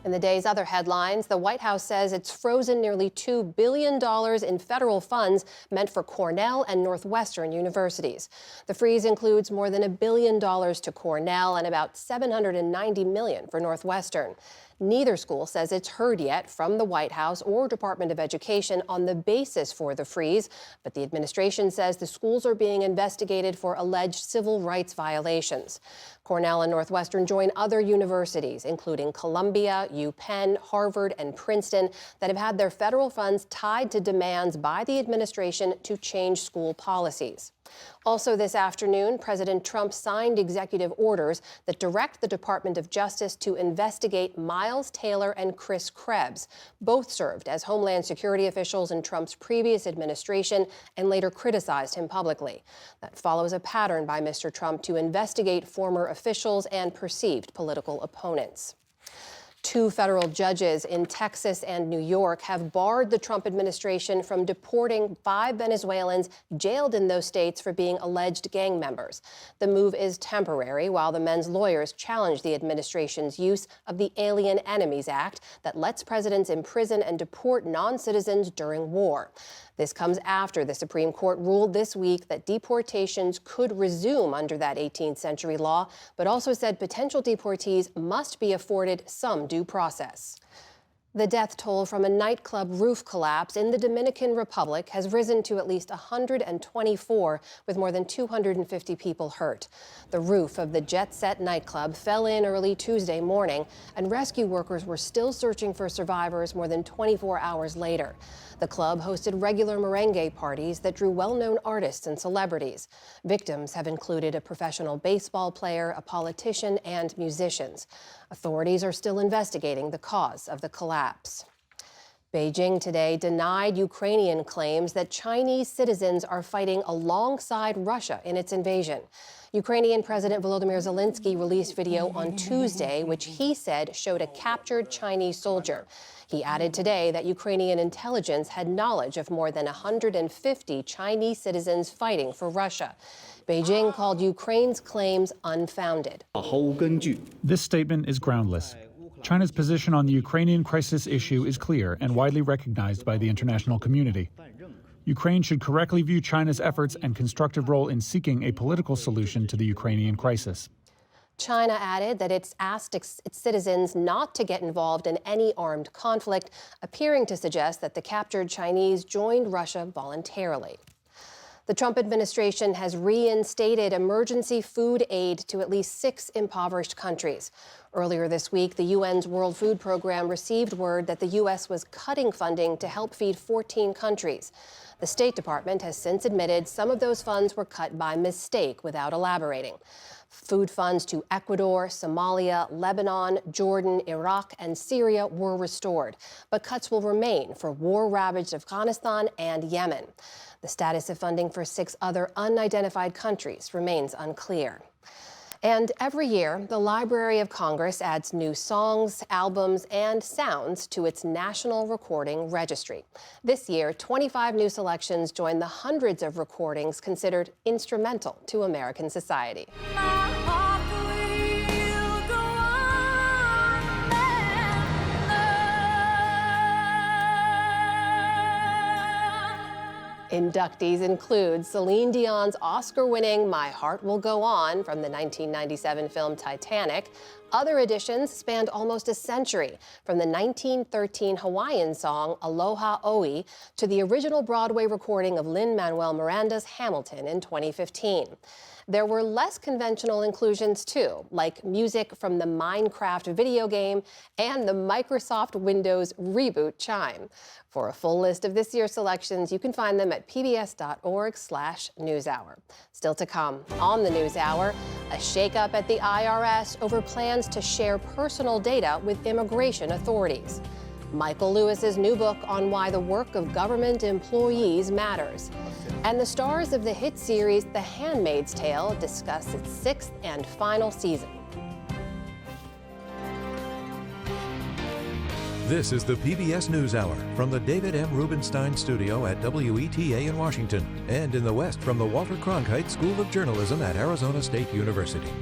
In the day's other headlines, the White House says it's frozen nearly $2 billion in federal funds meant for Cornell and Northwestern universities. The freeze includes more than $1 billion to Cornell and about $790 million for Northwestern. Neither school says it's heard yet from the White House or Department of Education on the basis for the freeze, but the administration says the schools are being investigated for alleged civil rights violations. Cornell and Northwestern join other universities, including Columbia, UPenn, Harvard, and Princeton, that have had their federal funds tied to demands by the administration to change school policies. Also this afternoon, President Trump signed executive orders that direct the Department of Justice to investigate Miles Taylor and Chris Krebs. Both served as Homeland Security officials in Trump's previous administration and later criticized him publicly. That follows a pattern by Mr. Trump to investigate former officials and perceived political opponents. Two federal judges in Texas and New York have barred the Trump administration from deporting 5 Venezuelans jailed in those states for being alleged gang members. The move is temporary, while the men's lawyers challenge the administration's use of the Alien Enemies Act that lets presidents imprison and deport non-citizens during war. This comes after the Supreme Court ruled this week that deportations could resume under that 18th century law, but also said potential deportees must be afforded some due process. The death toll from a nightclub roof collapse in the Dominican Republic has risen to at least 124, with more than 250 people hurt. The roof of the Jet Set nightclub fell in early Tuesday morning, and rescue workers were still searching for survivors more than 24 hours later. The club hosted regular merengue parties that drew well-known artists and celebrities. Victims have included a professional baseball player, a politician, and musicians. Authorities are still investigating the cause of the collapse. Beijing today denied Ukrainian claims that Chinese citizens are fighting alongside Russia in its invasion. Ukrainian President Volodymyr Zelensky released video on Tuesday, which he said showed a captured Chinese soldier. He added today that Ukrainian intelligence had knowledge of more than 150 Chinese citizens fighting for Russia. Beijing called Ukraine's claims unfounded. This statement is groundless. China's position on the Ukrainian crisis issue is clear and widely recognized by the international community. Ukraine should correctly view China's efforts and constructive role in seeking a political solution to the Ukrainian crisis. China added that it's asked its citizens not to get involved in any armed conflict, appearing to suggest that the captured Chinese joined Russia voluntarily. The Trump administration has reinstated emergency food aid to at least 6 impoverished countries. Earlier this week, the UN's World Food Program received word that the U.S. was cutting funding to help feed 14 countries. The State Department has since admitted some of those funds were cut by mistake without elaborating. Food funds to Ecuador, Somalia, Lebanon, Jordan, Iraq, and Syria were restored, but cuts will remain for war-ravaged Afghanistan and Yemen. The status of funding for 6 other unidentified countries remains unclear. And every year, the Library of Congress adds new songs, albums, and sounds to its National Recording Registry. This year, 25 new selections join the hundreds of recordings considered instrumental to American society. Inductees include Celine Dion's Oscar-winning My Heart Will Go On from the 1997 film Titanic. Other additions spanned almost a century, from the 1913 Hawaiian song Aloha Oe to the original Broadway recording of Lin-Manuel Miranda's Hamilton in 2015. There were less conventional inclusions, too, like music from the Minecraft video game and the Microsoft Windows reboot chime. For a full list of this year's selections, you can find them at pbs.org/newshour. Still to come on the NewsHour, a shakeup at the IRS over plans to share personal data with immigration authorities. Michael Lewis's new book on why the work of government employees matters. And the stars of the hit series The Handmaid's Tale discuss its 6th and final season. This is the PBS NewsHour from the David M. Rubenstein Studio at WETA in Washington, and in the West from the Walter Cronkite School of Journalism at Arizona State University.